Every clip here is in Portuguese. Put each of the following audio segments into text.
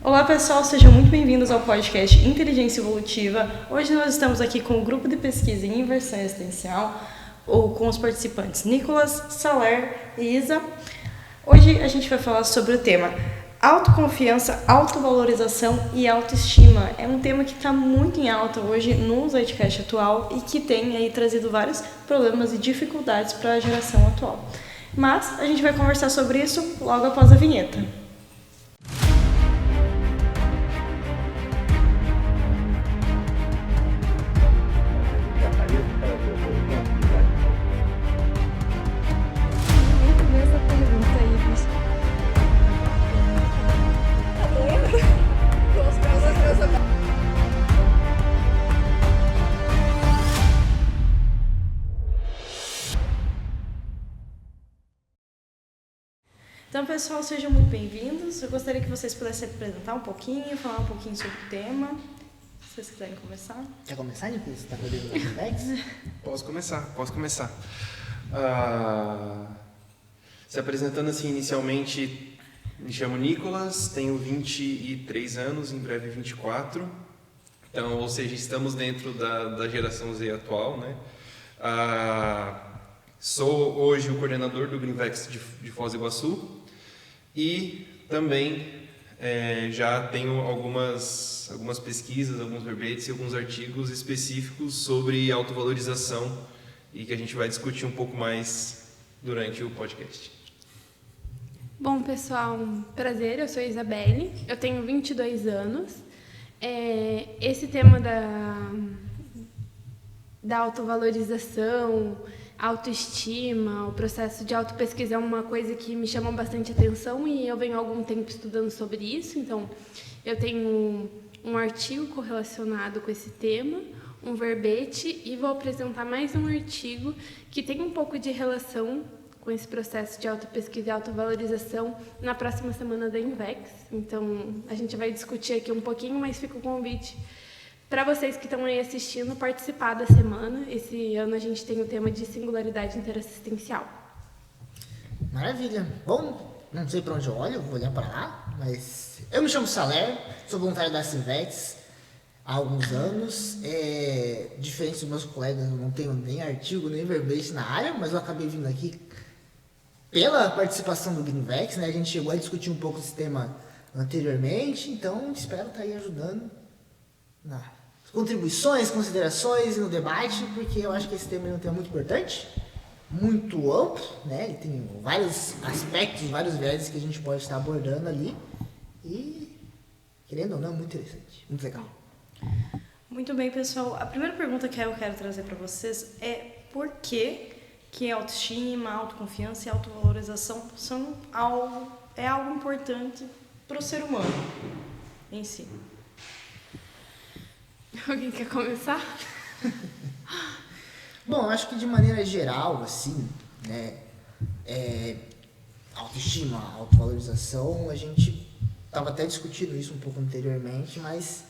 Olá pessoal, sejam muito bem-vindos ao podcast Inteligência Evolutiva. Hoje nós estamos aqui com o grupo de pesquisa em inversão existencial, ou com os participantes Nicolas, Saler e Isa. Hoje a gente vai falar sobre o tema autoconfiança, autovalorização e autoestima. É um tema que está muito em alta hoje no Zeitgeist atual e que tem aí trazido vários problemas e dificuldades para a geração atual. Mas a gente vai conversar sobre isso logo após a vinheta. Então, pessoal, sejam muito bem-vindos. Eu gostaria que vocês pudessem se apresentar um pouquinho, falar um pouquinho sobre o tema. Se vocês quiserem começar. Quer começar, Nicolas? Você está podendo dar feedbacks? Posso começar. Se apresentando assim inicialmente, me chamo Nicolas, tenho 23 anos, em breve 24. Então, ou seja, estamos dentro da geração Z atual, né? Sou hoje o coordenador do Greenvex de Foz do Iguaçu e também já tenho algumas pesquisas, alguns verbetes e alguns artigos específicos sobre autovalorização e que a gente vai discutir um pouco mais durante o podcast. Bom, pessoal, prazer, eu sou a Isabelle, eu tenho 22 anos. Esse tema da autovalorização, autoestima, o processo de autopesquisa é uma coisa que me chama bastante atenção e eu venho há algum tempo estudando sobre isso, então eu tenho um artigo correlacionado com esse tema, um verbete e vou apresentar mais um artigo que tem um pouco de relação com esse processo de autopesquisa e autovalorização na próxima semana da Invex. Então a gente vai discutir aqui um pouquinho, mas fica o convite para vocês que estão aí assistindo, participar da semana. Esse ano a gente tem o tema de singularidade interassistencial. Maravilha. Bom, não sei para onde eu olho, vou olhar para lá, mas eu me chamo Saler, sou voluntário da Civex há alguns anos. Diferente dos meus colegas, eu não tenho nem artigo, nem verbete na área, mas eu acabei vindo aqui pela participação do Greenvex, né? A gente chegou a discutir um pouco esse tema anteriormente, então espero estar aí ajudando nas contribuições, considerações e no debate, porque eu acho que esse tema é um tema muito importante, muito amplo, né? Ele tem vários aspectos, vários viés que a gente pode estar abordando ali e, querendo ou não, muito interessante, muito legal. Muito bem, pessoal. A primeira pergunta que eu quero trazer para vocês é por que autoestima, autoconfiança e autovalorização é algo importante para o ser humano em si. Alguém quer começar? Bom, acho que de maneira geral, assim, né, autoestima, autovalorização, a gente estava até discutindo isso um pouco anteriormente, mas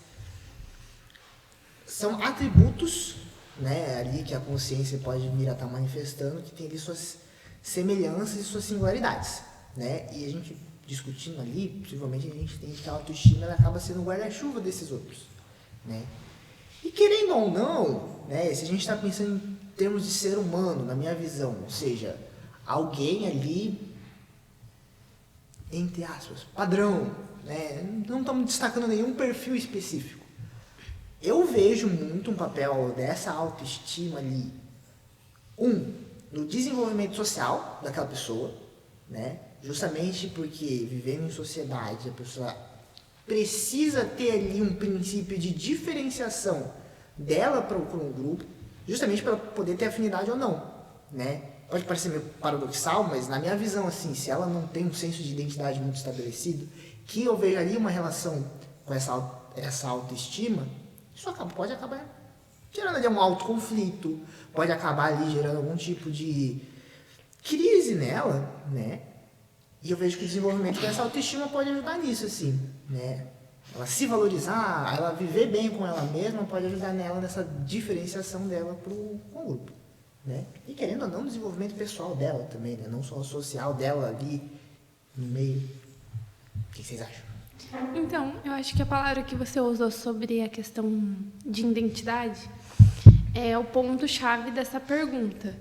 são atributos, né, ali que a consciência pode vir a estar manifestando, que tem ali suas semelhanças e suas singularidades, né, e a gente discutindo ali, possivelmente a gente tem que a autoestima ela acaba sendo o guarda-chuva desses outros, né. E querendo ou não, né, se a gente está pensando em termos de ser humano, na minha visão, ou seja, alguém ali, entre aspas, padrão, né, não estamos destacando nenhum perfil específico. Eu vejo muito um papel dessa autoestima ali, no desenvolvimento social daquela pessoa, né, justamente porque vivendo em sociedade a pessoa precisa ter ali um princípio de diferenciação dela para um grupo, justamente para poder ter afinidade ou não, né? Pode parecer meio paradoxal, mas na minha visão, assim, se ela não tem um senso de identidade muito estabelecido, que eu vejo ali uma relação com essa autoestima, isso pode acabar gerando ali um autoconflito, pode acabar ali gerando algum tipo de crise nela, né? E eu vejo que o desenvolvimento dessa autoestima pode ajudar nisso, assim, né? Ela se valorizar, ela viver bem com ela mesma, pode ajudar nela nessa diferenciação dela com o grupo, né? E querendo ou não, o desenvolvimento pessoal dela também, né? Não só o social dela ali no meio. O que vocês acham? Então, eu acho que a palavra que você usou sobre a questão de identidade é o ponto-chave dessa pergunta.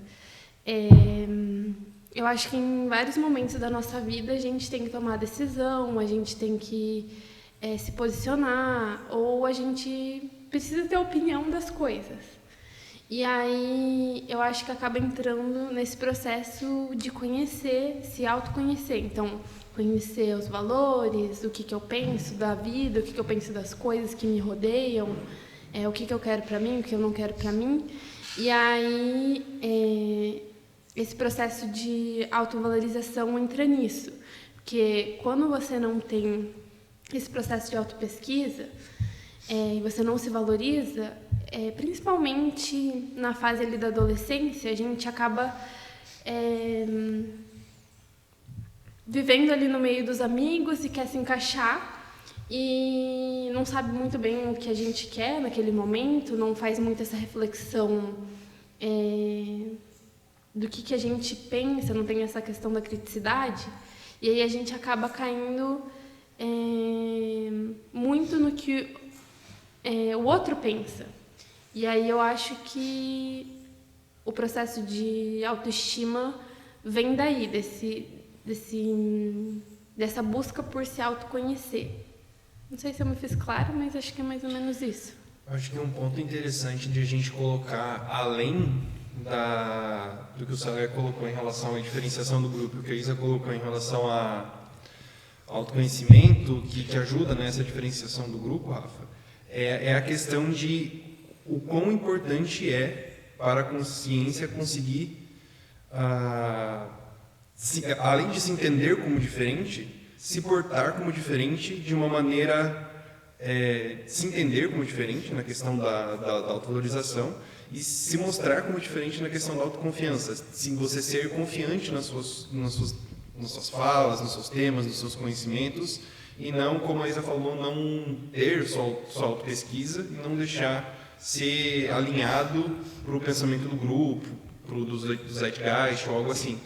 Eu acho que em vários momentos da nossa vida a gente tem que tomar decisão, a gente tem que se posicionar, ou a gente precisa ter opinião das coisas. E aí eu acho que acaba entrando nesse processo de conhecer, se autoconhecer. Então, conhecer os valores, o que eu penso da vida, o que eu penso das coisas que me rodeiam, o que eu quero para mim, o que eu não quero para mim. E aí esse processo de autovalorização entra nisso. Porque quando você não tem esse processo de autopesquisa e você não se valoriza, principalmente na fase ali da adolescência, a gente acaba vivendo ali no meio dos amigos e quer se encaixar e não sabe muito bem o que a gente quer naquele momento, não faz muito essa reflexão do que a gente pensa, não tem essa questão da criticidade, e aí a gente acaba caindo muito no que o outro pensa. E aí eu acho que o processo de autoestima vem daí, dessa busca por se autoconhecer. Não sei se eu me fiz claro, mas acho que é mais ou menos isso. Acho que um ponto interessante de a gente colocar, além do que o Saler colocou em relação à diferenciação do grupo, o que a Isa colocou em relação ao autoconhecimento, que ajuda nessa diferenciação do grupo, Rafa, é a questão de o quão importante é para a consciência conseguir, além de se entender como diferente, se portar como diferente de uma maneira, se entender como diferente na questão da autovalorização e se mostrar como diferente na questão da autoconfiança. Se você ser confiante nas suas falas, nos seus temas, nos seus conhecimentos, e não, como a Isa falou, não ter sua autopesquisa e não deixar ser alinhado para o pensamento do grupo, do zeitgeist ou algo assim.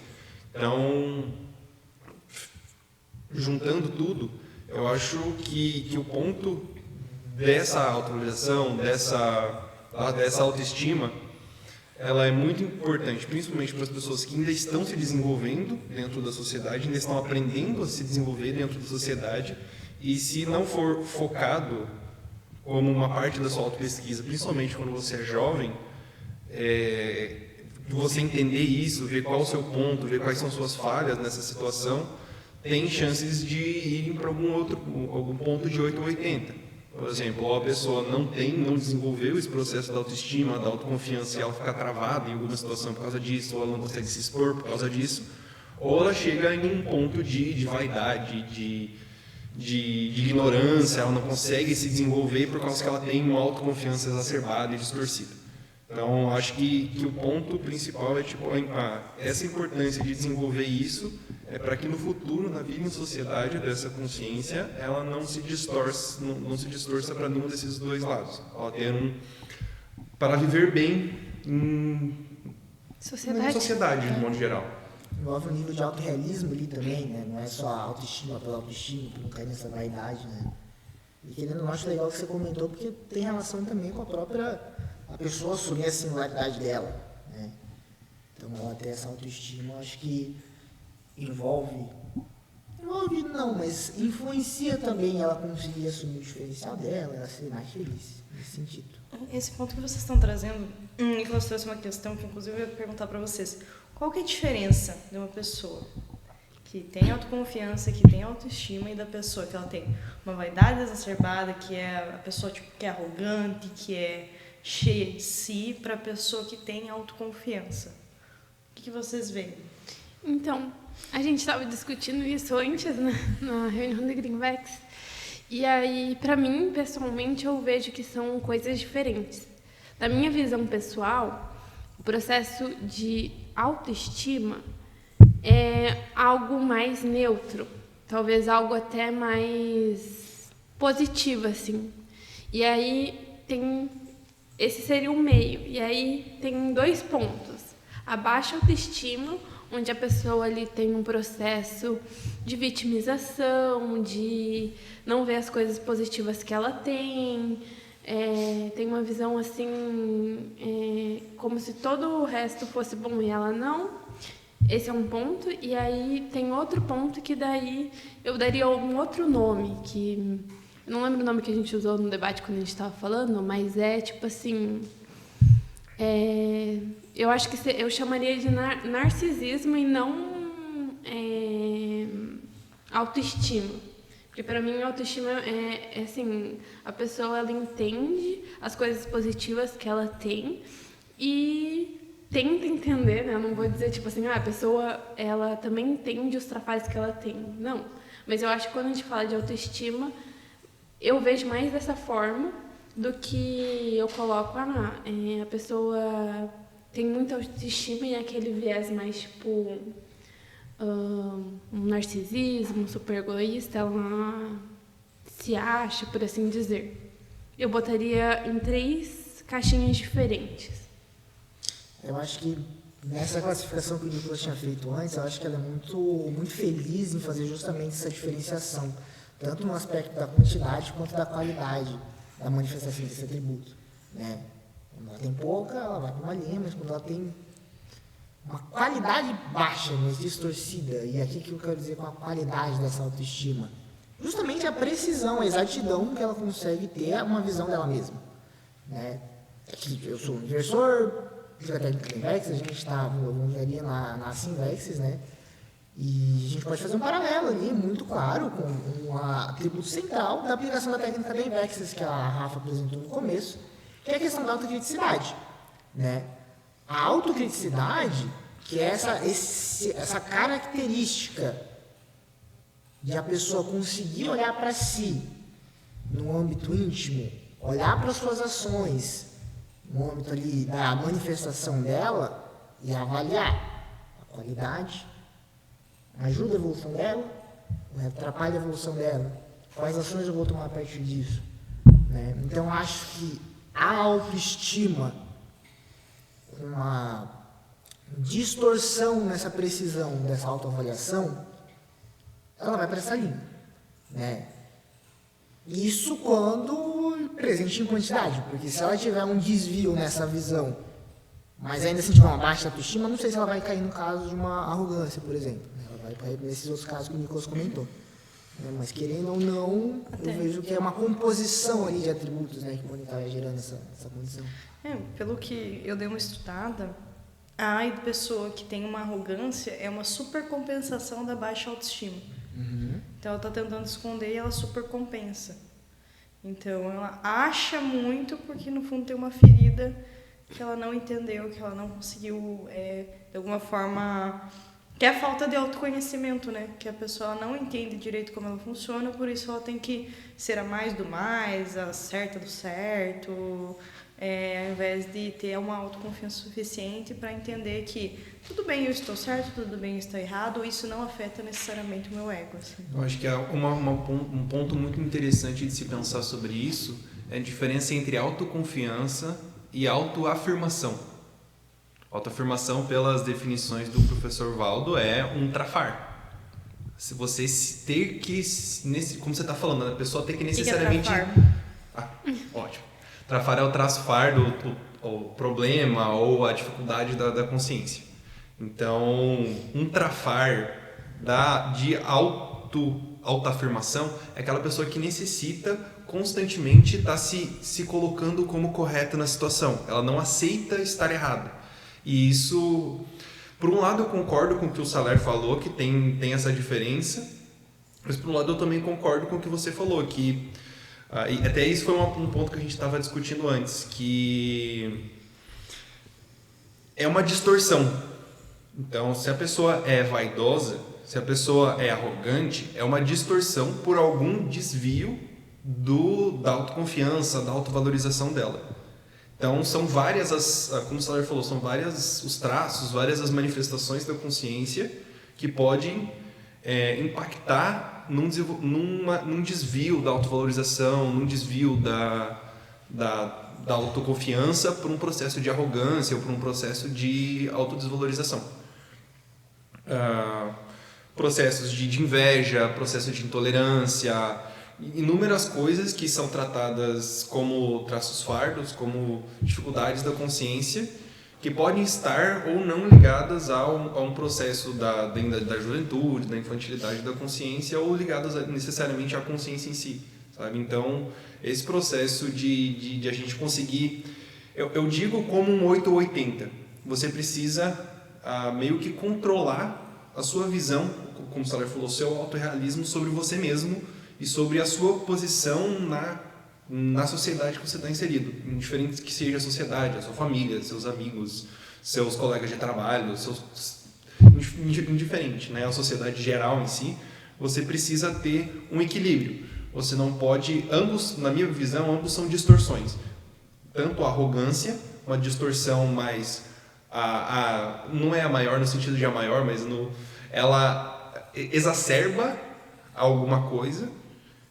Então, juntando tudo, eu acho que o ponto dessa autovalorização, dessa autoestima, ela é muito importante, principalmente para as pessoas que ainda estão se desenvolvendo dentro da sociedade, ainda estão aprendendo a se desenvolver dentro da sociedade, e se não for focado como uma parte da sua autopesquisa, principalmente quando você é jovem, você entender isso, ver qual é o seu ponto, ver quais são suas falhas nessa situação, tem chances de irem para algum ponto de 8 ou 80. Por exemplo, ou a pessoa não desenvolveu esse processo da autoestima, da autoconfiança, e ela fica travada em alguma situação por causa disso, ou ela não consegue se expor por causa disso, ou ela chega em um ponto de vaidade, de ignorância, ela não consegue se desenvolver por causa que ela tem uma autoconfiança exacerbada e distorcida. Então, acho que o ponto principal é essa importância de desenvolver isso para que no futuro, na vida em sociedade dessa consciência, ela não se distorça para nenhum desses dois lados. Ela tem para viver bem em sociedade, de modo geral. Envolve um nível de autorrealismo ali também, né? Não é só a autoestima pela autoestima, por não cair nessa vaidade, né? E querendo, eu acho legal o que você comentou, porque tem relação também com a pessoa assumir a singularidade dela, né? Então, ela ter essa autoestima, eu acho que envolve não, mas influencia também ela conseguir assumir o diferencial dela, ela ser mais feliz, nesse sentido. Esse ponto que vocês estão trazendo, o Nicolas trouxe uma questão que, inclusive, eu ia perguntar para vocês. Qual que é a diferença de uma pessoa que tem autoconfiança, que tem autoestima, e da pessoa que ela tem uma vaidade exacerbada, que é a pessoa que é arrogante, que é cheia de si, para a pessoa que tem autoconfiança? O que vocês veem? Então, a gente estava discutindo isso antes, né, na reunião do Greenvex, e aí, para mim, pessoalmente, eu vejo que são coisas diferentes. Da minha visão pessoal, o processo de autoestima é algo mais neutro, talvez algo até mais positivo, assim. E aí esse seria o meio. E aí tem 2 pontos: a baixa autoestima onde a pessoa ali tem um processo de vitimização, de não ver as coisas positivas que ela tem uma visão assim, como se todo o resto fosse bom e ela não. Esse é um ponto. E aí tem outro ponto que daí eu daria um outro nome, que eu não lembro o nome que a gente usou no debate quando a gente estava falando, mas é tipo assim, eu acho que eu chamaria de narcisismo e não autoestima. Porque para mim autoestima é assim, a pessoa ela entende as coisas positivas que ela tem e tenta entender, né? Eu não vou dizer tipo assim, a pessoa ela também entende os trapalhos que ela tem. Não. Mas eu acho que quando a gente fala de autoestima, eu vejo mais dessa forma do que eu coloco, a pessoa tem muita autoestima e aquele viés mais tipo um narcisismo, super egoísta, ela se acha, por assim dizer. Eu botaria em 3 caixinhas diferentes. Eu acho que nessa classificação que o Nicolas tinha feito antes, eu acho que ela é muito feliz em fazer justamente essa diferenciação, tanto no aspecto da quantidade quanto da qualidade da manifestação desse atributo, né? Quando ela tem pouca, ela vai para uma linha, mas quando ela tem uma qualidade baixa, mas distorcida, e aqui que eu quero dizer com a qualidade dessa autoestima, justamente a precisão, a exatidão que ela consegue ter uma visão dela mesma, né? Aqui, eu sou um inversor, física técnica da Invex, a gente está ali na Sinvex, né? E a gente pode fazer um paralelo ali, muito claro, com um atributo central da aplicação da técnica da Invex, que a Rafa apresentou no começo, que é a questão da autocriticidade, né? A autocriticidade, que é essa característica de a pessoa conseguir olhar para si no âmbito íntimo, olhar para as suas ações, no âmbito ali da manifestação dela e avaliar a qualidade, ajuda a evolução dela, atrapalha a evolução dela, quais ações eu vou tomar a partir disso, né? Então, acho que a autoestima, uma distorção nessa precisão dessa autoavaliação, ela vai para essa linha, né? Isso quando presente em quantidade, porque se ela tiver um desvio nessa visão, mas ainda assim tiver uma baixa autoestima, não sei se ela vai cair no caso de uma arrogância, por exemplo. Ela vai cair nesses outros casos que o Nicolas comentou. Mas querendo ou não, eu vejo que é uma composição ali de atributos, né, que podem estar gerando essa condição. Pelo que eu dei uma estudada, a pessoa que tem uma arrogância é uma supercompensação da baixa autoestima. Uhum. Então ela está tentando esconder e ela supercompensa. Então ela acha muito porque no fundo tem uma ferida que ela não entendeu, que ela não conseguiu, de alguma forma, que é a falta de autoconhecimento, né? Que a pessoa não entende direito como ela funciona, por isso ela tem que ser a mais do mais, a certa do certo, ao invés de ter uma autoconfiança suficiente para entender que tudo bem, eu estou certo, tudo bem, eu estou errado, isso não afeta necessariamente o meu ego. Assim. Eu acho que um ponto muito interessante de se pensar sobre isso é a diferença entre autoconfiança e autoafirmação. Autoafirmação, pelas definições do professor Valdo, é um trafar. Se você ter que, como você está falando, a pessoa tem que necessariamente... Ótimo. Trafar é o traço far o problema ou a dificuldade da consciência. Então, um trafar de autoafirmação é aquela pessoa que necessita constantemente estar se colocando como correta na situação. Ela não aceita estar errada. E isso, por um lado, eu concordo com o que o Saler falou, que tem essa diferença, mas por um lado eu também concordo com o que você falou, que e até isso foi um ponto que a gente estava discutindo antes, que é uma distorção. Então, se a pessoa é vaidosa, se a pessoa é arrogante, é uma distorção por algum desvio da autoconfiança, da autovalorização dela. Então, são várias, como o Saler falou, são várias os traços, várias as manifestações da consciência que podem impactar num desvio da autovalorização, num desvio da autoconfiança por um processo de arrogância ou por um processo de autodesvalorização. processos de inveja, processo de intolerância, inúmeras coisas que são tratadas como traços fardos, como dificuldades da consciência, que podem estar ou não ligadas a um processo da juventude, da infantilidade da consciência, ou ligadas necessariamente à consciência em si, sabe? Então, esse processo de a gente conseguir, eu digo como um 8 ou 80, você precisa meio que controlar a sua visão, como o Saler falou, o seu autorrealismo sobre você mesmo e sobre a sua posição na sociedade que você está inserido, indiferente que seja a sociedade, a sua família, seus amigos, seus colegas de trabalho, indiferente, né? A sociedade geral em si, você precisa ter um equilíbrio. Você não pode, ambos, na minha visão, ambos são distorções. Tanto a arrogância, uma distorção mais, não é a maior no sentido de a maior, mas ela exacerba alguma coisa.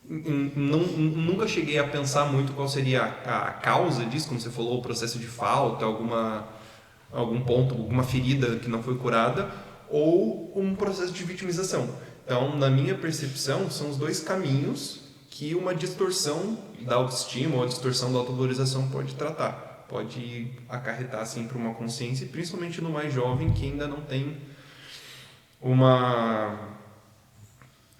Nunca cheguei a pensar muito qual seria a causa disso, como você falou, o processo de falta, algum ponto, alguma ferida que não foi curada, ou um processo de vitimização. Então, na minha percepção, são os dois caminhos que uma distorção da autoestima ou a distorção da autovalorização pode tratar. Pode acarretar assim, para uma consciência, principalmente no mais jovem, que ainda não tem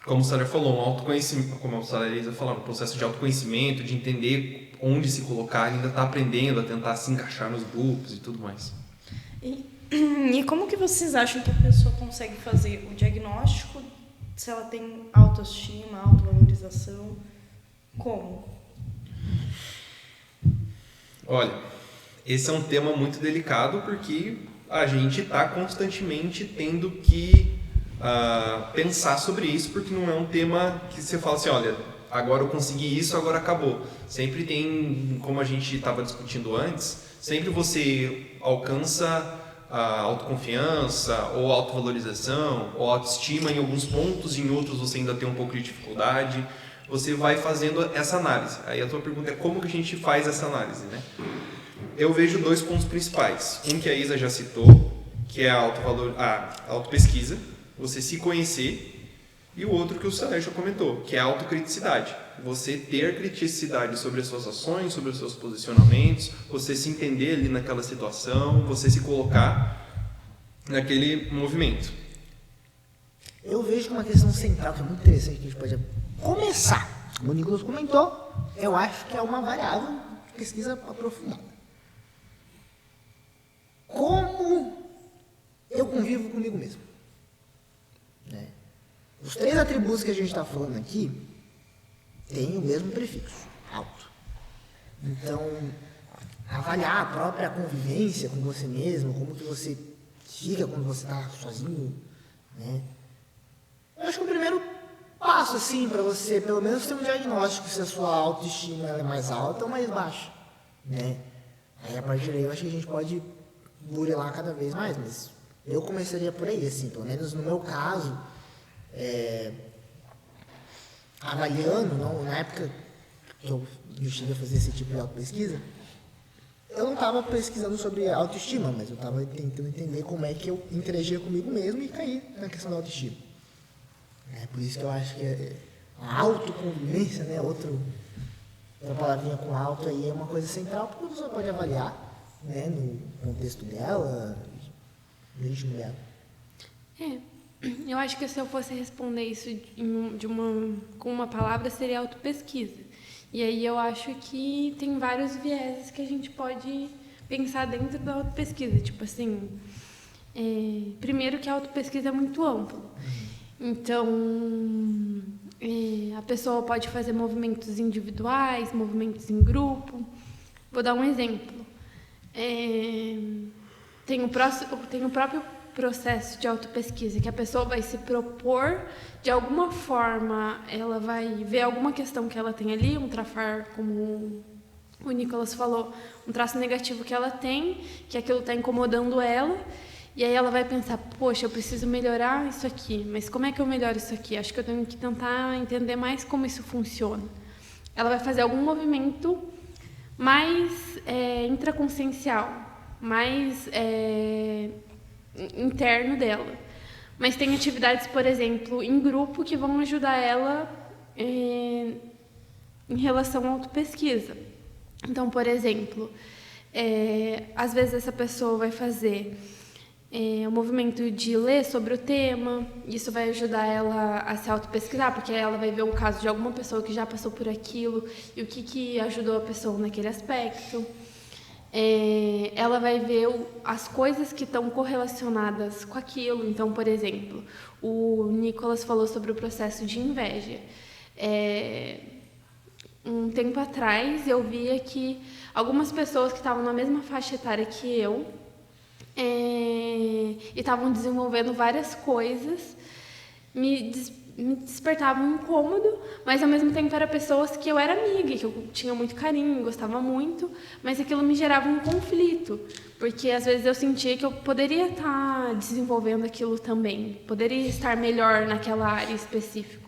como o Saler falou, um autoconhecimento, como a Saler falou, um processo de autoconhecimento, de entender onde se colocar, ainda está aprendendo a tentar se encaixar nos grupos e tudo mais. E como que vocês acham que a pessoa consegue fazer o diagnóstico se ela tem autoestima, autovalorização? Como? Olha, esse é um tema muito delicado porque a gente está constantemente tendo que pensar sobre isso, porque não é um tema que você fala assim, olha, agora eu consegui isso, agora acabou. Sempre tem, como a gente estava discutindo antes, sempre você alcança a autoconfiança, ou autovalorização, ou autoestima em alguns pontos, em outros você ainda tem um pouco de dificuldade. Você vai fazendo essa análise. Aí a tua pergunta é como que a gente faz essa análise, né? Eu vejo dois pontos principais. Um que a Isa já citou, que é a autopesquisa, você se conhecer, e o outro que o Saler já comentou, que é a autocriticidade. Você ter criticidade sobre as suas ações, sobre os seus posicionamentos, você se entender ali naquela situação, você se colocar naquele movimento. Eu vejo que uma questão central, que é muito interessante, que a gente pode começar, como o Nicolas comentou, eu acho que é uma variável de pesquisa aprofundada. Como eu convivo comigo mesmo? Né? Os 3 atributos que a gente está falando aqui têm o mesmo prefixo, auto. Então, avaliar a própria convivência com você mesmo, como que você fica quando você está sozinho, né? Eu acho que o primeiro passo, assim, para você, pelo menos, ter um diagnóstico se a sua autoestima ela é mais alta ou mais baixa, né? Aí, a partir daí, eu acho que a gente pode burilar cada vez mais, mas eu começaria por aí, assim, pelo menos no meu caso, avaliando, não, na época que eu cheguei a fazer esse tipo de autopesquisa, eu não estava pesquisando sobre autoestima, mas eu estava tentando entender como é que eu interagia comigo mesmo e caí na questão da autoestima. É por isso que eu acho que a autoconvivência, né, outra palavrinha com auto aí é uma coisa central, porque a pessoa pode avaliar, né, no contexto dela, no ritmo dela. Eu acho que se eu fosse responder isso com uma palavra, seria autopesquisa. E aí eu acho que tem vários vieses que a gente pode pensar dentro da autopesquisa. Tipo assim, primeiro que a autopesquisa é muito ampla. Então, a pessoa pode fazer movimentos individuais, movimentos em grupo. Vou dar um exemplo. Tem o próprio processo de autopesquisa, que a pessoa vai se propor, de alguma forma, ela vai ver alguma questão que ela tem ali, um trafar, como o Nicolas falou, um traço negativo que ela tem, que aquilo está incomodando ela, e aí ela vai pensar, poxa, eu preciso melhorar isso aqui, mas como é que eu melhoro isso aqui? Acho que eu tenho que tentar entender mais como isso funciona. Ela vai fazer algum movimento mais intraconsciencial, mais interno dela, Mas tem atividades, por exemplo, em grupo que vão ajudar ela em relação à autopesquisa. Então, por exemplo, às vezes essa pessoa vai fazer o movimento de ler sobre o tema, isso vai ajudar ela a se autopesquisar, porque ela vai ver um caso de alguma pessoa que já passou por aquilo e o que ajudou a pessoa naquele aspecto. Ela vai ver as coisas que estão correlacionadas com aquilo. Então, por exemplo, o Nicolas falou sobre o processo de inveja. Um tempo atrás, eu via que algumas pessoas que estavam na mesma faixa etária que eu e estavam desenvolvendo várias coisas, me despertava um incômodo, mas ao mesmo tempo eram pessoas que eu era amiga, que eu tinha muito carinho, gostava muito, mas aquilo me gerava um conflito, porque às vezes eu sentia que eu poderia estar desenvolvendo aquilo também, poderia estar melhor naquela área específica.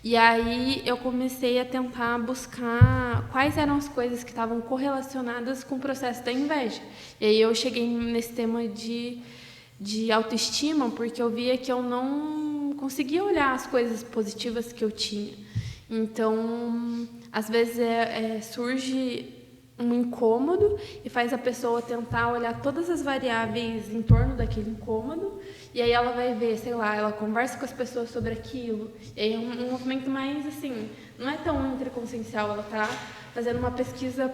E aí eu comecei a tentar buscar quais eram as coisas que estavam correlacionadas com o processo da inveja. E aí eu cheguei nesse tema de autoestima, porque eu via que eu não conseguia olhar as coisas positivas que eu tinha. Então, às vezes surge um incômodo e faz a pessoa tentar olhar todas as variáveis em torno daquele incômodo, e aí ela vai ver, sei lá, ela conversa com as pessoas sobre aquilo, e aí é um movimento mais, assim, não é tão interconsciencial, ela está fazendo uma pesquisa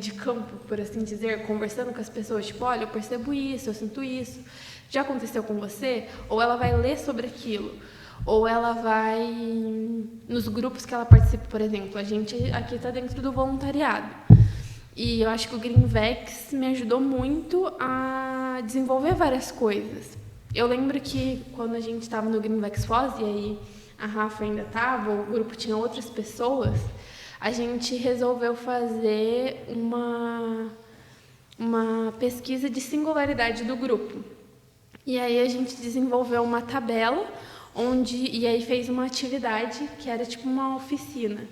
de campo, por assim dizer, conversando com as pessoas, tipo, olha, eu percebo isso, eu sinto isso, já aconteceu com você? Ou ela vai ler sobre aquilo, ou ela vai nos grupos que ela participa, por exemplo, a gente aqui está dentro do voluntariado, e eu acho que o Greenvex me ajudou muito a desenvolver várias coisas. Eu lembro que quando a gente estava no Greenvex Foz, e aí a Rafa ainda estava, o grupo tinha outras pessoas, a gente resolveu fazer uma pesquisa de singularidade do grupo. E aí a gente desenvolveu uma tabela, e aí fez uma atividade que era tipo uma oficina.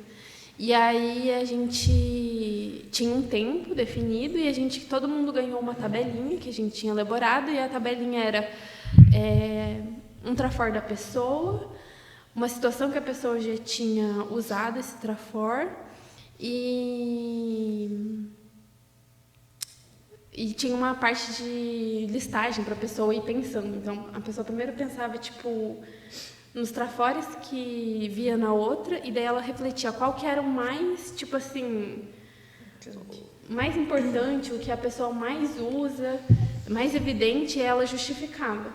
E aí a gente tinha um tempo definido e todo mundo ganhou uma tabelinha que a gente tinha elaborado, e a tabelinha era um trafor da pessoa, uma situação que a pessoa já tinha usado esse trafor e tinha uma parte de listagem para a pessoa ir pensando. Então, a pessoa primeiro pensava, tipo, nos trafores que via na outra, e daí ela refletia qual que era o mais, tipo assim, mais importante, o que a pessoa mais usa, mais evidente, e ela justificava.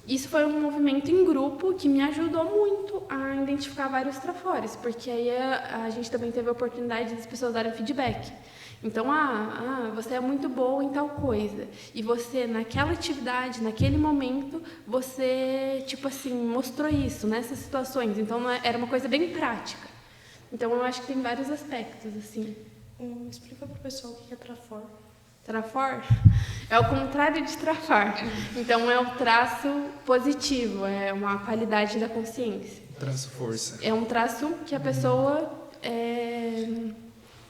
Isso foi um movimento em grupo que me ajudou muito a identificar vários trafores, porque aí a gente também teve a oportunidade das pessoas darem feedback. Então, você é muito boa em tal coisa. E você, naquela atividade, naquele momento, você, tipo assim, mostrou isso nessas situações. Então, era uma coisa bem prática. Então, eu acho que tem vários aspectos, assim. Explica pro pessoal o que é trafor. Trafor é o contrário de trafar. Então, é um traço positivo, é uma qualidade da consciência. Traço força. É um traço que a pessoa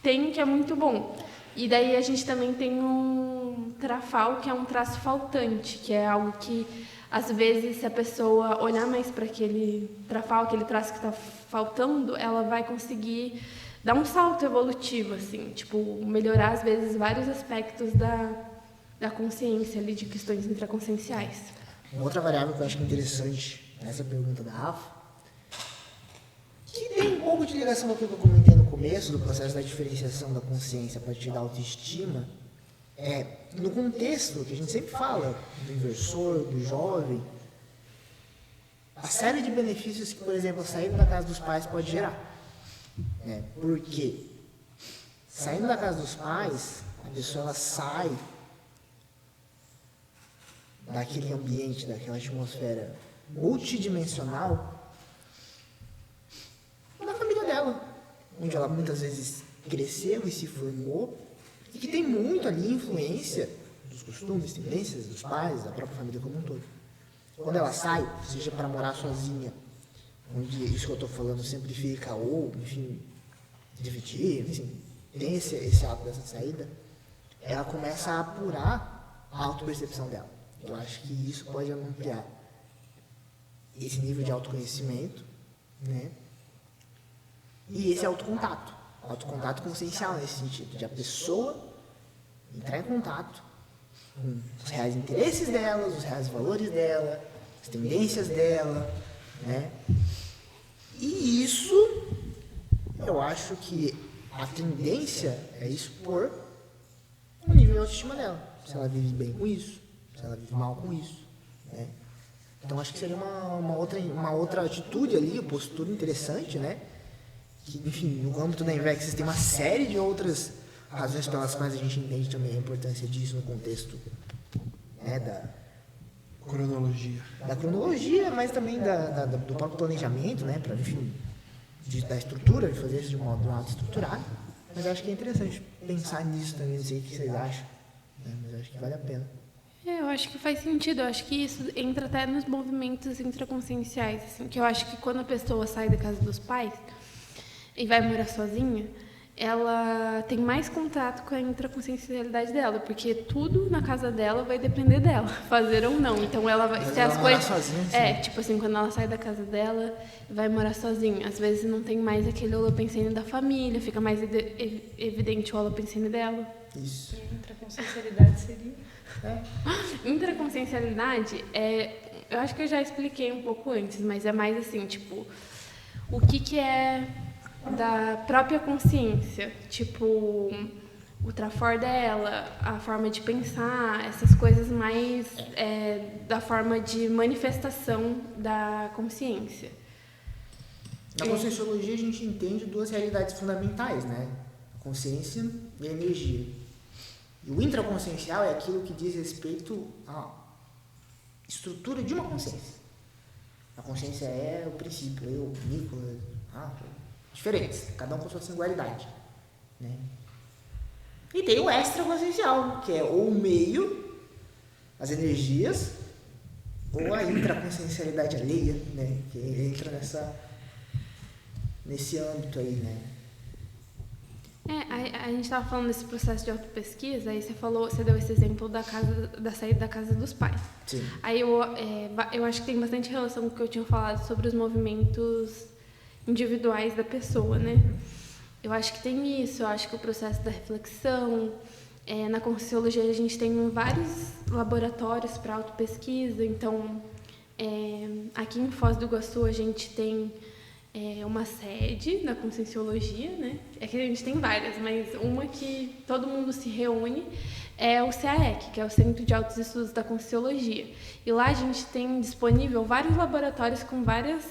tem, que é muito bom. E daí a gente também tem um trafal, que é um traço faltante, que é algo que, às vezes, se a pessoa olhar mais para aquele trafal, aquele traço que está faltando, ela vai conseguir dar um salto evolutivo, assim, tipo, melhorar, às vezes, vários aspectos da consciência ali, de questões intraconscienciais. Uma outra variável que eu acho interessante nessa pergunta da Rafa, que tem um pouco de ligação com o que eu comentei no começo do processo da diferenciação da consciência a partir da autoestima, no contexto que a gente sempre fala, do inversor, do jovem, a série de benefícios que, por exemplo, sair da casa dos pais pode gerar. Porque saindo da casa dos pais, a pessoa ela sai daquele ambiente, daquela atmosfera multidimensional da família dela, onde ela muitas vezes cresceu e se formou, e que tem muito ali influência dos costumes, tendências dos pais, da própria família como um todo. Quando ela sai, seja para morar sozinha, onde isso que eu estou falando sempre fica, ou, enfim, dividir, enfim, tem esse ato dessa saída, ela começa a apurar a autopercepção dela. Eu acho que isso pode ampliar esse nível de autoconhecimento, né? E esse autocontato. Autocontato consciencial nesse sentido, de a pessoa entrar em contato com os reais interesses dela, os reais valores dela, as tendências dela, né? E isso, eu acho que a tendência é expor o nível de autoestima dela. Se ela vive bem com isso, se ela vive mal com isso, né? Então acho que seria uma outra atitude ali, uma postura interessante, né? Que, enfim, no âmbito da Invex tem uma série de outras razões pelas quais a gente entende também a importância disso no contexto, né, da cronologia, mas também do próprio planejamento, né, para, enfim, da estrutura, de fazer isso de modo estruturado. Mas eu acho que é interessante pensar nisso também, não sei o que vocês acham, né, mas eu acho que vale a pena. Eu acho que faz sentido. Eu acho que isso entra até nos movimentos intraconscienciais, assim, que eu acho que quando a pessoa sai da casa dos pais e vai morar sozinha, ela tem mais contato com a intraconsciencialidade dela, porque tudo na casa dela vai depender dela, fazer ou não. Então ela vai ter as coisas sozinha, tipo assim, quando ela sai da casa dela, vai morar sozinha. Às vezes não tem mais aquele holopensene da família, fica mais evidente o holopensene dela. Isso. E a intraconsciencialidade seria? Intraconsciencialidade eu acho que eu já expliquei um pouco antes, mas é mais assim, tipo, o que é da própria consciência, tipo, o trafor dela, a forma de pensar, essas coisas mais da forma de manifestação da consciência. Na conscienciologia a gente entende duas realidades fundamentais, né? A consciência e a energia. E o intraconsciencial é aquilo que diz respeito à estrutura de uma consciência. A consciência é o princípio, eu, Nicolas, diferentes, cada um com sua singularidade, né? E tem o extraconsciencial, que é ou o meio, as energias, ou a intraconsciencialidade alheia, né? Que entra nesse âmbito aí, né? A gente estava falando desse processo de autopesquisa, aí você deu esse exemplo da saída da casa dos pais. Sim. Aí eu acho que tem bastante relação com o que eu tinha falado sobre os movimentos individuais da pessoa, né? Eu acho que tem isso, eu acho que o processo da reflexão, na Conscienciologia a gente tem vários laboratórios para autopesquisa, então aqui em Foz do Iguaçu a gente tem uma sede da Conscienciologia, né? É que a gente tem várias, mas uma que todo mundo se reúne é o CAEC, que é o Centro de Altos Estudos da Conscienciologia. E lá a gente tem disponível vários laboratórios com várias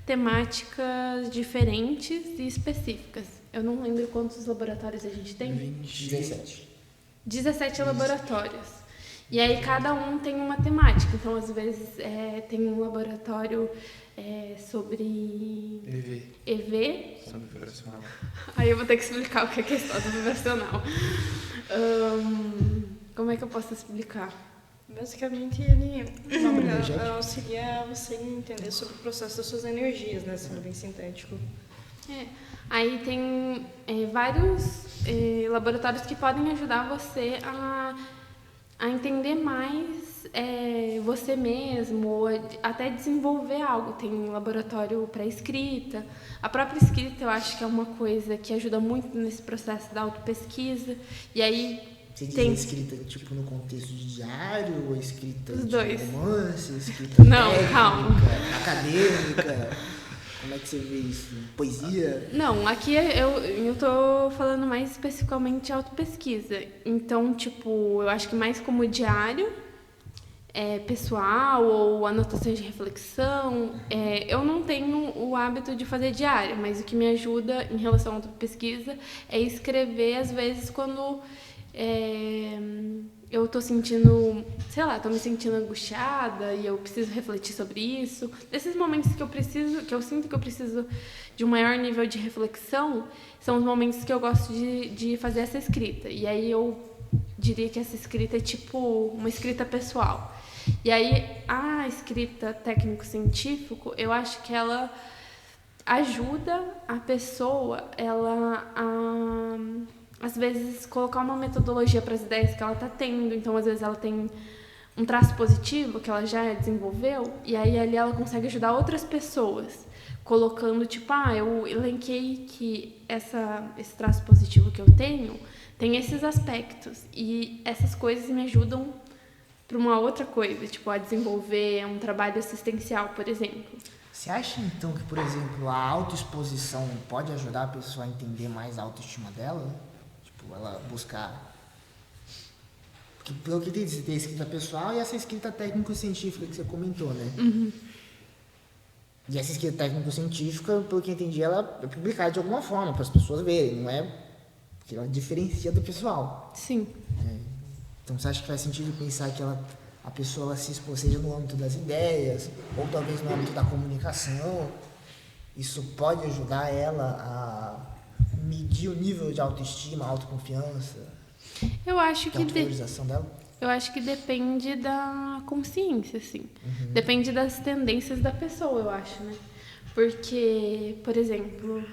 temáticas diferentes e específicas. Eu não lembro quantos laboratórios a gente tem. 17 laboratórios. E aí cada um tem uma temática. Então, às vezes, tem um laboratório sobre EV. Estado vibracional. Aí eu vou ter que explicar o que é estado vibracional. Como é que eu posso explicar? Basicamente, ele auxilia você a entender sobre o processo das suas energias, né? Sendo bem sintético. Aí tem vários laboratórios que podem ajudar você a entender mais você mesmo, ou até desenvolver algo. Tem um laboratório para escrita. A própria escrita eu acho que é uma coisa que ajuda muito nesse processo da autopesquisa. E aí Você diz tem escrita tipo no contexto de diário, ou escrita Os de dois. romance, escrita Não, técnica, calma. acadêmica? Como é que você vê isso? Poesia? Não, aqui eu tô falando mais especificamente de autopesquisa. Então, tipo, eu acho que mais como diário pessoal ou anotações de reflexão. Eu não tenho o hábito de fazer diário, mas o que me ajuda em relação à autopesquisa é escrever, às vezes, quando eu tô sentindo, sei lá, tô me sentindo angustiada e eu preciso refletir sobre isso. Nesses momentos que eu sinto que eu preciso de um maior nível de reflexão, são os momentos que eu gosto de fazer essa escrita. E aí eu diria que essa escrita é tipo uma escrita pessoal. E aí a escrita técnico-científico, eu acho que ela ajuda a pessoa, às vezes, colocar uma metodologia para as ideias que ela está tendo. Então, às vezes, ela tem um traço positivo que ela já desenvolveu, e aí ali ela consegue ajudar outras pessoas, colocando, tipo, eu elenquei que esse traço positivo que eu tenho tem esses aspectos, e essas coisas me ajudam para uma outra coisa, tipo, a desenvolver um trabalho assistencial, por exemplo. Você acha, então, que, por exemplo, a autoexposição pode ajudar a pessoa a entender mais a autoestima dela? Tipo, ela buscar... Porque, pelo que você tem escrita pessoal e essa escrita técnico-científica que você comentou, né? Uhum. E essa escrita técnico-científica, pelo que eu entendi, ela é publicada de alguma forma, para as pessoas verem, não é? Porque ela diferencia do pessoal. Sim. Então, você acha que faz sentido pensar que a pessoa ela se expor, seja no âmbito das ideias, ou talvez no âmbito da comunicação? Isso pode ajudar ela a medir o nível de autoestima, autoconfiança, Eu acho da que autovalorização dela? eu acho que depende da consciência, assim. Depende das tendências da pessoa, eu acho, né? Porque, por exemplo,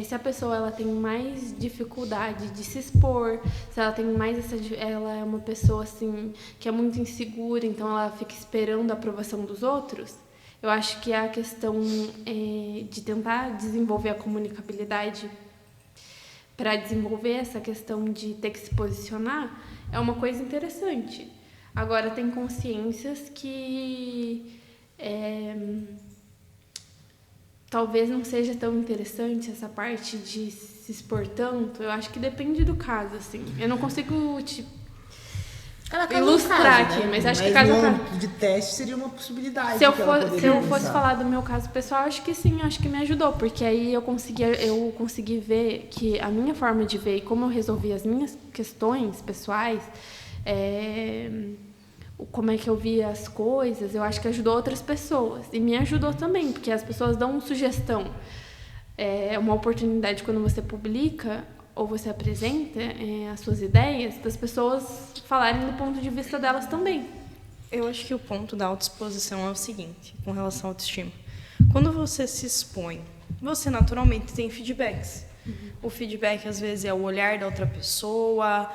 se a pessoa ela tem mais dificuldade de se expor, se ela tem mais ela é uma pessoa assim que é muito insegura, então ela fica esperando a aprovação dos outros. Eu acho que a questão de tentar desenvolver a comunicabilidade para desenvolver essa questão de ter que se posicionar é uma coisa interessante. Agora, tem consciências que talvez não seja tão interessante essa parte de se expor tanto. Eu acho que depende do caso, assim. Eu não consigo ilustrar aqui, mas acho que caso a caso. De teste seria uma possibilidade. Se eu fosse falar do meu caso pessoal, acho que sim, acho que me ajudou, porque aí eu consegui ver que a minha forma de ver e como eu resolvi as minhas questões pessoais, como é que eu via as coisas, eu acho que ajudou outras pessoas. E me ajudou também, porque as pessoas dão sugestão. É uma oportunidade quando você publica ou você apresenta as suas ideias, das pessoas falarem do ponto de vista delas também. Eu acho que o ponto da autoexposição é o seguinte, com relação à autoestima. Quando você se expõe, você naturalmente tem feedbacks. O feedback, às vezes, é o olhar da outra pessoa,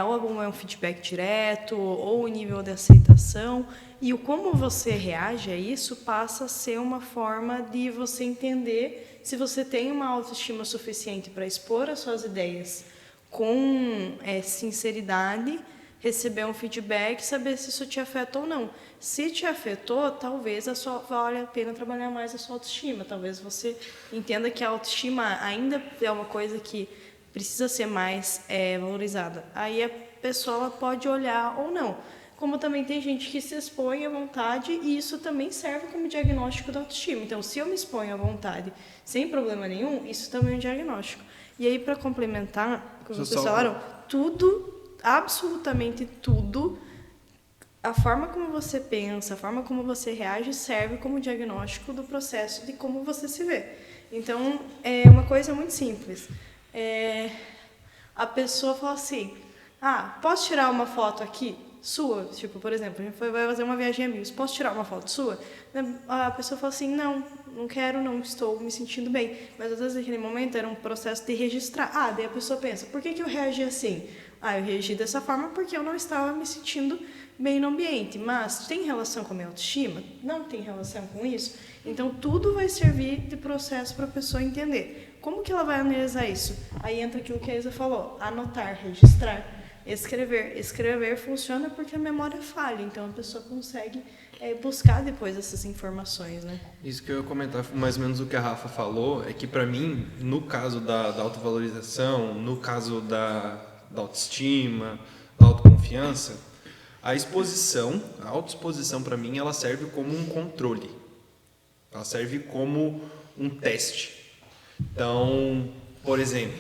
ou é um feedback direto, ou o nível de aceitação. E o como você reage a isso passa a ser uma forma de você entender se você tem uma autoestima suficiente para expor as suas ideias com sinceridade, receber um feedback, saber se isso te afeta ou não. Se te afetou, talvez vale a pena trabalhar mais a sua autoestima. Talvez você entenda que a autoestima ainda é uma coisa que precisa ser mais valorizada. Aí a pessoa ela pode olhar ou não. Como também tem gente que se expõe à vontade e isso também serve como diagnóstico da autoestima. Então, se eu me exponho à vontade sem problema nenhum, isso também é um diagnóstico. E aí, para complementar, como vocês falaram, tudo, absolutamente tudo, a forma como você pensa, a forma como você reage serve como diagnóstico do processo de como você se vê. Então, é uma coisa muito simples. A pessoa fala assim, posso tirar uma foto aqui? Sua, tipo, por exemplo, a gente vai fazer uma viagem amigos, posso tirar uma foto sua? A pessoa fala assim, não quero, não estou me sentindo bem. Mas às vezes naquele momento era um processo de registrar. Daí a pessoa pensa, por que eu reagi assim? Eu reagi dessa forma porque eu não estava me sentindo bem no ambiente. Mas tem relação com a minha autoestima? Não tem relação com isso? Então tudo vai servir de processo para a pessoa entender. Como que ela vai analisar isso? Aí entra aquilo que a Isa falou, anotar, registrar. Escrever funciona porque a memória falha, então a pessoa consegue buscar depois essas informações, né? Isso que eu ia comentar, mais ou menos o que a Rafa falou, é que para mim, no caso da autovalorização, no caso da autoestima, da autoconfiança, a autoexposição para mim, ela serve como um controle, ela serve como um teste. Então, por exemplo,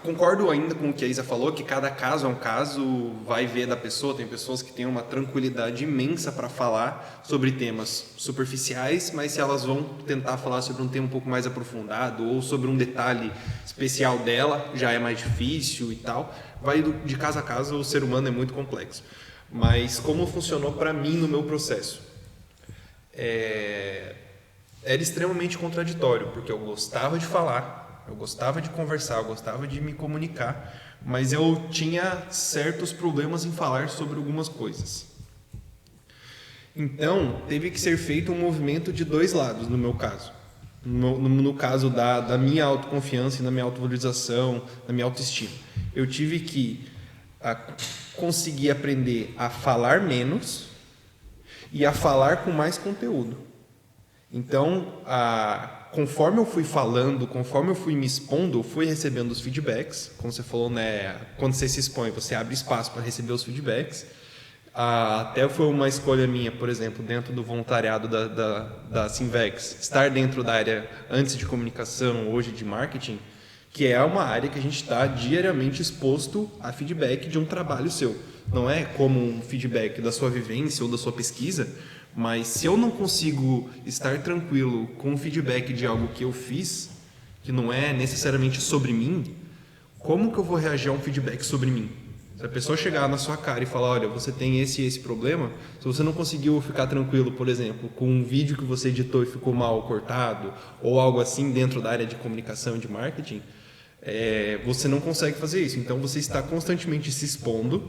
concordo ainda com o que a Isa falou, que cada caso é um caso, vai ver da pessoa. Tem pessoas que têm uma tranquilidade imensa para falar sobre temas superficiais, mas se elas vão tentar falar sobre um tema um pouco mais aprofundado ou sobre um detalhe especial dela, já é mais difícil e tal. Vai de caso a caso, o ser humano é muito complexo. Mas como funcionou para mim no meu processo? Era extremamente contraditório, porque eu gostava de falar, eu gostava de conversar, eu gostava de me comunicar, mas eu tinha certos problemas em falar sobre algumas coisas. Então, teve que ser feito um movimento de dois lados, no meu caso. No caso da minha autoconfiança e da minha autovalorização, da minha autoestima. Eu tive que conseguir aprender a falar menos e a falar com mais conteúdo. Então, conforme eu fui falando, conforme eu fui me expondo, eu fui recebendo os feedbacks. Como você falou, né? Quando você se expõe, você abre espaço para receber os feedbacks. Até foi uma escolha minha, por exemplo, dentro do voluntariado da Sinvex, estar dentro da área antes de comunicação, hoje de marketing, que é uma área que a gente está diariamente exposto a feedback de um trabalho seu. Não é como um feedback da sua vivência ou da sua pesquisa, mas se eu não consigo estar tranquilo com o feedback de algo que eu fiz, que não é necessariamente sobre mim, como que eu vou reagir a um feedback sobre mim? Se a pessoa chegar na sua cara e falar, olha, você tem esse e esse problema, se você não conseguiu ficar tranquilo, por exemplo, com um vídeo que você editou e ficou mal cortado, ou algo assim dentro da área de comunicação e de marketing, você não consegue fazer isso. Então, você está constantemente se expondo,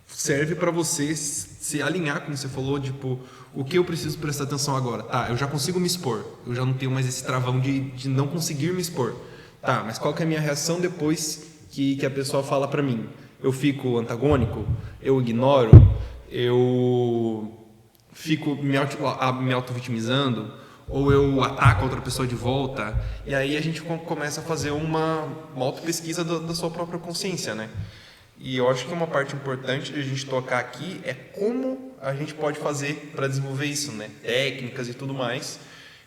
serve para você se alinhar, como você falou, tipo, o que eu preciso prestar atenção agora? Tá, eu já consigo me expor, eu já não tenho mais esse travão de não conseguir me expor. Tá, mas qual que é a minha reação depois que a pessoa fala para mim? Eu fico antagônico, eu ignoro, eu fico me auto-vitimizando, ou eu ataco a outra pessoa de volta, e aí a gente começa a fazer uma auto-pesquisa da sua própria consciência, né? E eu acho que uma parte importante de a gente tocar aqui é como a gente pode fazer para desenvolver isso, né? Técnicas e tudo mais.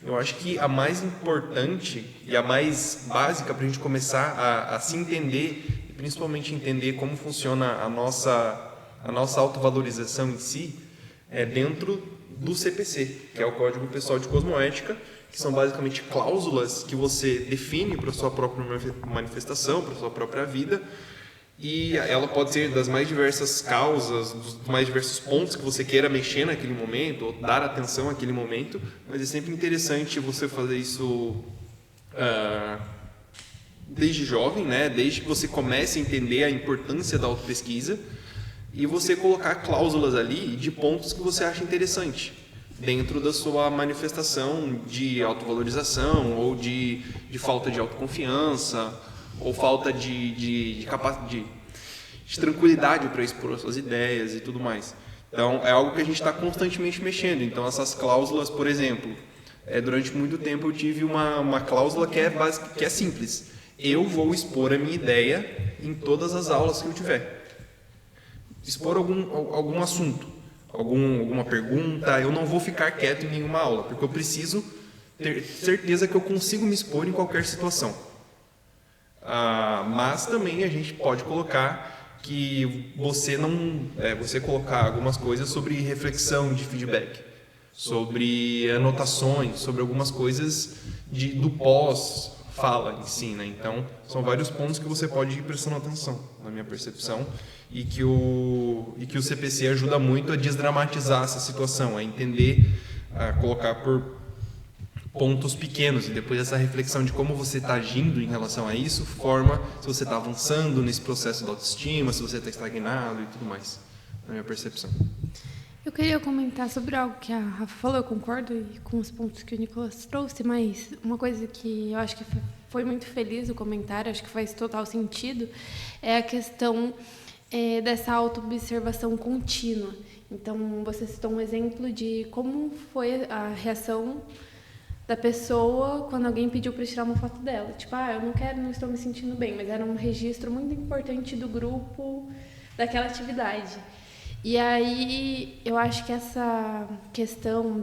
Eu acho que a mais importante e a mais básica para a gente começar a se entender, principalmente entender como funciona a nossa autovalorização em si, é dentro do CPC, que é o Código Pessoal de Cosmoética, que são basicamente cláusulas que você define para a sua própria manifestação, para a sua própria vida, e ela pode ser das mais diversas causas, dos mais diversos pontos que você queira mexer naquele momento, ou dar atenção naquele momento, mas é sempre interessante você fazer isso desde jovem, né? Desde que você comece a entender a importância da autopesquisa, e você colocar cláusulas ali de pontos que você acha interessante dentro da sua manifestação de autovalorização ou de falta de autoconfiança ou falta de tranquilidade para expor as suas ideias e tudo mais. Então, é algo que a gente está constantemente mexendo. Então, essas cláusulas, por exemplo, durante muito tempo eu tive uma cláusula que é básica, que é simples. Eu vou expor a minha ideia em todas as aulas que eu tiver. Expor algum assunto, alguma pergunta, eu não vou ficar quieto em nenhuma aula, porque eu preciso ter certeza que eu consigo me expor em qualquer situação. Mas também a gente pode colocar que você colocar algumas coisas sobre reflexão de feedback, sobre anotações, sobre algumas coisas do pós-fala em si, né? Então, são vários pontos que você pode ir prestando atenção, na minha percepção, e que o CPC ajuda muito a desdramatizar essa situação, a entender, a colocar por pontos pequenos, e depois essa reflexão de como você está agindo em relação a isso forma se você está avançando nesse processo da autoestima, se você está estagnado e tudo mais, na minha percepção. Eu queria comentar sobre algo que a Rafa falou, eu concordo com os pontos que o Nicolas trouxe, mas uma coisa que eu acho que foi muito feliz o comentário, acho que faz total sentido, é a questão dessa auto-observação contínua. Então, você citou um exemplo de como foi a reação da pessoa quando alguém pediu para tirar uma foto dela. Tipo, eu não estou me sentindo bem, mas era um registro muito importante do grupo daquela atividade. E aí, eu acho que essa questão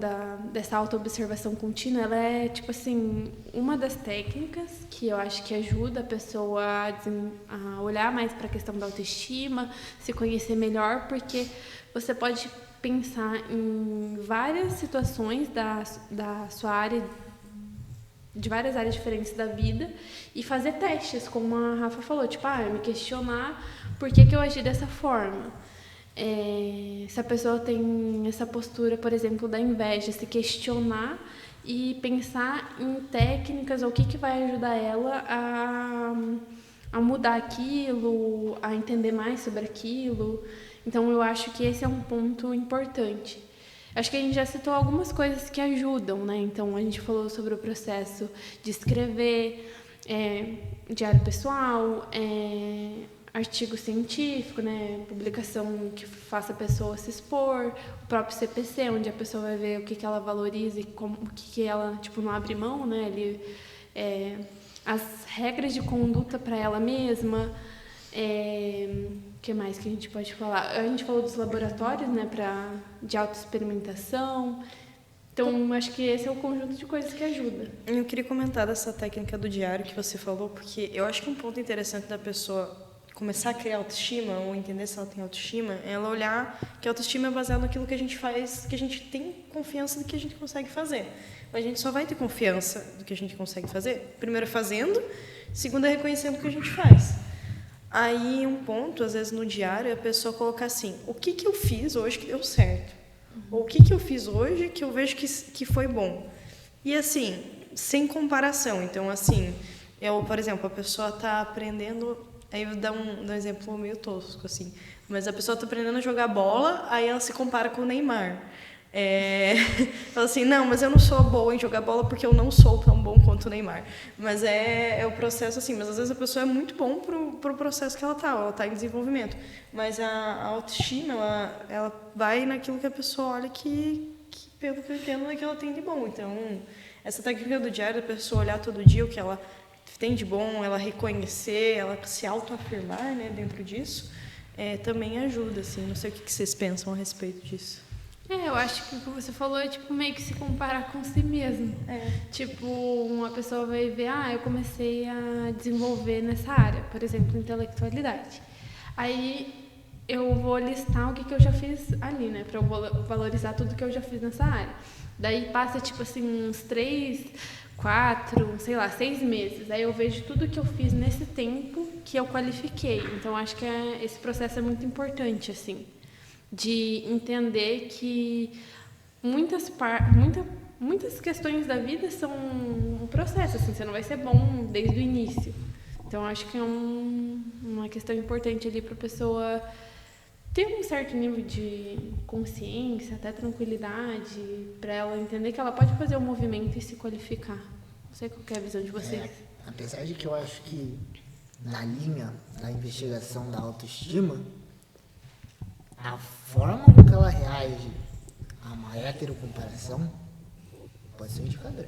dessa auto-observação contínua, ela é, tipo assim, uma das técnicas que eu acho que ajuda a pessoa a olhar mais para a questão da autoestima, se conhecer melhor, porque você pode pensar em várias situações da sua área, de várias áreas diferentes da vida, e fazer testes, como a Rafa falou, tipo, me questionar por que eu agi dessa forma. Se a pessoa tem essa postura, por exemplo, da inveja, se questionar e pensar em técnicas ou o que vai ajudar ela mudar aquilo, a entender mais sobre aquilo. Então, eu acho que esse é um ponto importante. Acho que a gente já citou algumas coisas que ajudam, né? Então, a gente falou sobre o processo de escrever, diário pessoal, artigo científico, né? Publicação que faça a pessoa se expor, o próprio CPC, onde a pessoa vai ver o que ela valoriza e o que ela, tipo, não abre mão, né? As regras de conduta para ela mesma. O que mais que a gente pode falar? A gente falou dos laboratórios, né, de autoexperimentação. Então, acho que esse é o conjunto de coisas que ajuda. Eu queria comentar dessa técnica do diário que você falou, porque eu acho que um ponto interessante da pessoa começar a criar autoestima, ou entender se ela tem autoestima, é ela olhar que a autoestima é baseada naquilo que a gente faz, que a gente tem confiança do que a gente consegue fazer. A gente só vai ter confiança do que a gente consegue fazer, primeiro fazendo, segundo é reconhecendo o que a gente faz. Aí um ponto, às vezes no diário, é a pessoa colocar assim, o que eu fiz hoje que deu certo? Ou o que eu fiz hoje que eu vejo que foi bom? E assim, sem comparação. Então, assim, por exemplo, a pessoa está aprendendo, aí eu vou dar um exemplo meio tosco, assim, mas a pessoa está aprendendo a jogar bola, aí ela se compara com o Neymar. Fala assim, não, mas eu não sou boa em jogar bola porque eu não sou tão bom quanto o Neymar. Mas é o processo assim, mas às vezes a pessoa é muito bom pro processo que ela tá em desenvolvimento. Mas a autoestima, ela vai naquilo que a pessoa olha que pelo que eu entendo, é que ela tem de bom. Então, essa técnica do diário, da pessoa olhar todo dia o que ela tem de bom, ela reconhecer, ela se autoafirmar, né, dentro disso, também ajuda, assim. Não sei o que vocês pensam a respeito disso. Eu acho que o que você falou é, tipo, meio que se comparar com si mesmo. Tipo, uma pessoa vai ver, eu comecei a desenvolver nessa área, por exemplo, intelectualidade. Aí eu vou listar o que eu já fiz ali, né, pra eu valorizar tudo que eu já fiz nessa área. Daí passa, tipo assim, uns 3, 4, 6 meses. Aí eu vejo tudo que eu fiz nesse tempo que eu qualifiquei. Então, acho que esse processo é muito importante, assim, de entender que muitas questões da vida são um processo, assim, você não vai ser bom desde o início. Então, acho que é uma questão importante ali para a pessoa ter um certo nível de consciência, até tranquilidade, para ela entender que ela pode fazer o movimento e se qualificar. Não sei qual é a visão de vocês. Apesar de que eu acho que na linha da investigação da autoestima, a forma como ela reage a uma heterocomparação pode ser um indicador.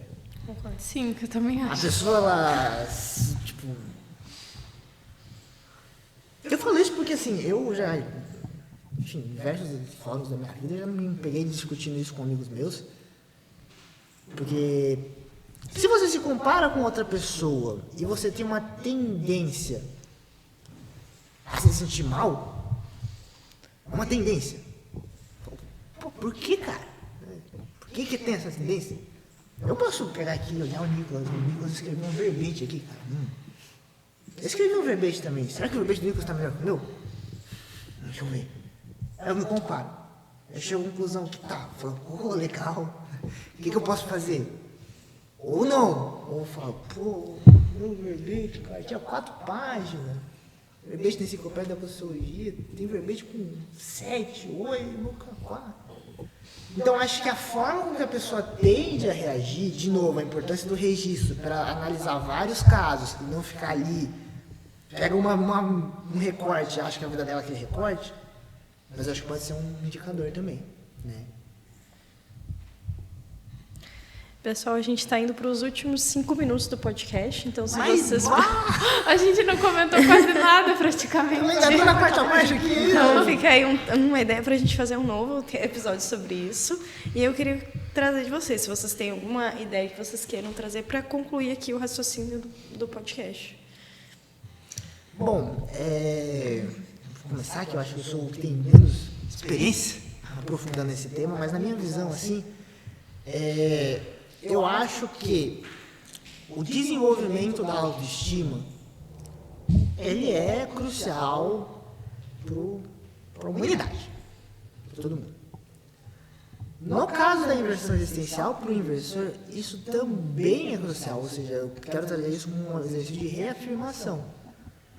Sim, que eu também acho. A pessoa, ela, tipo... Eu falo isso porque, assim, eu já, enfim, em diversos fóruns da minha vida, já me peguei discutindo isso com amigos meus. Porque se você se compara com outra pessoa e você tem uma tendência a se sentir mal, é uma tendência. Pô, por que, cara? Por que tem essa tendência? Eu posso pegar aqui e olhar o Nicolas escreveu um verbete aqui, cara. Eu escrevi um verbete também. Será que o verbete do Nicolas está melhor que o meu? Deixa eu ver. Aí eu me comparo. Eu chego à conclusão que falo, legal. O que eu posso fazer? Ou não. Ou eu falo, meu verbete, cara, tinha 4 páginas. Verbete na enciclopédia da sociologia, tem verbete com 7, 8, nunca 4. Então, acho que a forma como que a pessoa tende a reagir, de novo, a importância do registro, para analisar vários casos, e não ficar ali, pega um recorte, acha que a vida dela é aquele recorte, mas acho que pode ser um indicador também, né? Pessoal, a gente está indo para os últimos 5 minutos do podcast, então se vocês... A gente não comentou quase nada, praticamente. Eu ainda tô na parte abaixo aqui. Então fica aí uma ideia para a gente fazer um novo episódio sobre isso. E eu queria trazer de vocês, se vocês têm alguma ideia que vocês queiram trazer para concluir aqui o raciocínio do podcast. Bom, vou começar, que eu acho que eu sou o que tem menos experiência aprofundando esse tema, mas na minha visão, assim, eu acho que o desenvolvimento da autoestima, ele é crucial para a humanidade, para todo mundo. No caso da inversão existencial, para o inversor, isso também é crucial, ou seja, eu quero trazer isso como um exercício de reafirmação.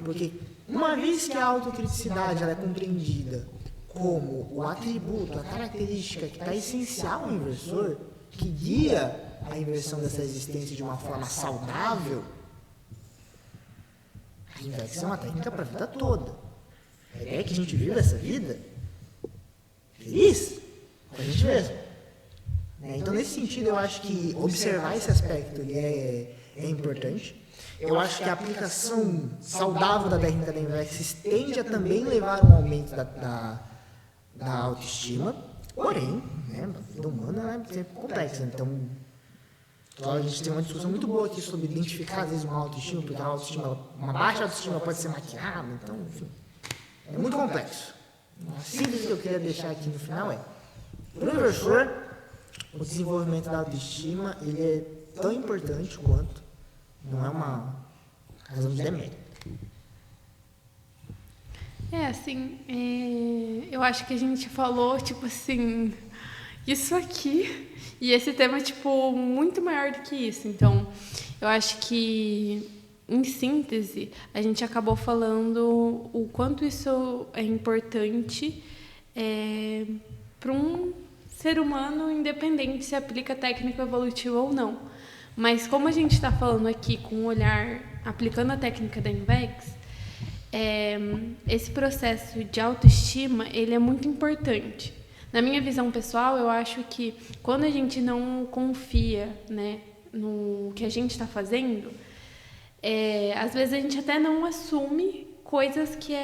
Porque uma vez que a autocriticidade ela é compreendida como o atributo, a característica que está essencial ao inversor, que guia a inversão dessa existência de uma forma saudável, a Invex é uma técnica para a vida toda. A ideia é que a gente viva essa vida feliz com a gente mesmo. Então, nesse sentido, eu acho que observar esse aspecto é importante. Eu acho que a aplicação saudável da técnica da Invex tende a também levar a um aumento da autoestima. Porém, a vida humana é complexa. Então, a gente tem uma discussão muito boa aqui sobre identificar, às vezes, uma autoestima, porque uma baixa autoestima pode ser maquiada. Então, enfim, é muito complexo. A síntese que eu queria deixar aqui no final é: para o inversor, o desenvolvimento da autoestima ele é tão importante quanto, não é uma razão de demérito. Eu acho que a gente falou, isso aqui, e esse tema é, muito maior do que isso. Então, eu acho que, em síntese, a gente acabou falando o quanto isso é importante para um ser humano, independente se aplica técnica evolutiva ou não. Mas como a gente está falando aqui com um olhar, aplicando a técnica da Invex, esse processo de autoestima, ele é muito importante. Na minha visão pessoal, eu acho que quando a gente não confia, no que a gente está fazendo, às vezes a gente até não assume coisas que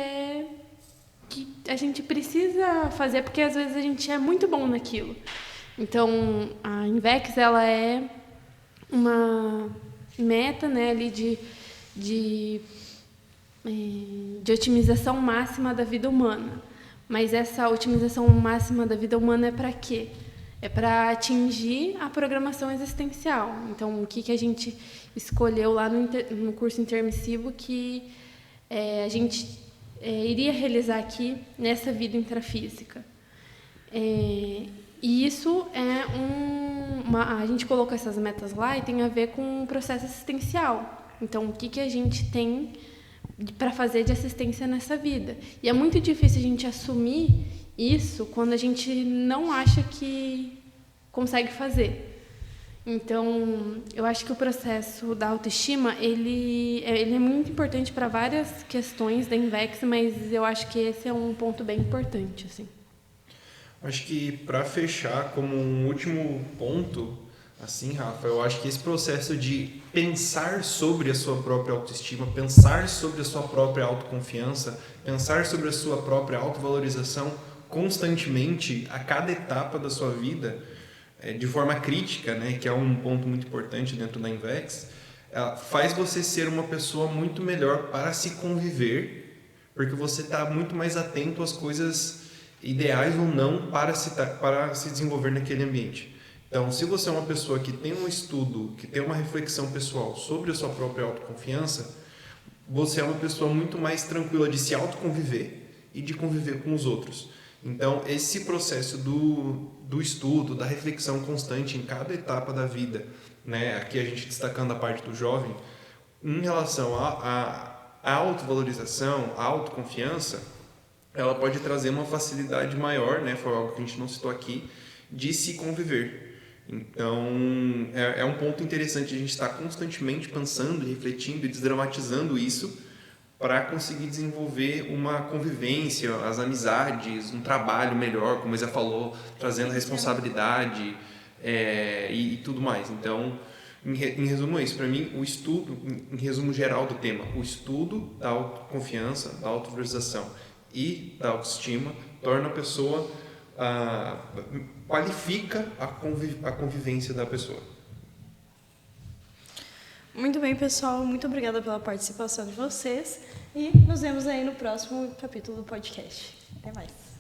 a gente precisa fazer, porque às vezes a gente é muito bom naquilo. Então, a Invex, ela é uma meta, ali de otimização máxima da vida humana. Mas essa otimização máxima da vida humana é para quê? É para atingir a programação existencial. Então, o que a gente escolheu lá no curso intermissivo que a gente iria realizar aqui nessa vida intrafísica. E isso a gente colocou essas metas lá e tem a ver com o processo assistencial. Então, o que a gente tem para fazer de assistência nessa vida. E é muito difícil a gente assumir isso quando a gente não acha que consegue fazer. Então, eu acho que o processo da autoestima, ele é muito importante para várias questões da Invex, mas eu acho que esse é um ponto bem importante, assim. Acho que, para fechar, como um último ponto, assim, Rafa, eu acho que esse processo de pensar sobre a sua própria autoestima, pensar sobre a sua própria autoconfiança, pensar sobre a sua própria autovalorização constantemente, a cada etapa da sua vida, de forma crítica, que é um ponto muito importante dentro da Invex, faz você ser uma pessoa muito melhor para se conviver, porque você está muito mais atento às coisas ideais ou não para se desenvolver naquele ambiente. Então, se você é uma pessoa que tem um estudo, que tem uma reflexão pessoal sobre a sua própria autoconfiança, você é uma pessoa muito mais tranquila de se autoconviver e de conviver com os outros. Então, esse processo do estudo, da reflexão constante em cada etapa da vida, aqui a gente destacando a parte do jovem, em relação à autovalorização, à autoconfiança, ela pode trazer uma facilidade maior, foi algo que a gente não citou aqui, de se conviver. Então, é um ponto interessante a gente estar constantemente pensando, refletindo e desdramatizando isso para conseguir desenvolver uma convivência, as amizades, um trabalho melhor, como você falou, trazendo responsabilidade e tudo mais. Então, em resumo é isso. Para mim, o estudo, em resumo geral do tema, o estudo da autoconfiança, da autovalorização e da autoestima torna a pessoa... qualifica a convivência da pessoa. Muito bem, pessoal. Muito obrigada pela participação de vocês. E nos vemos aí no próximo capítulo do podcast. Até mais.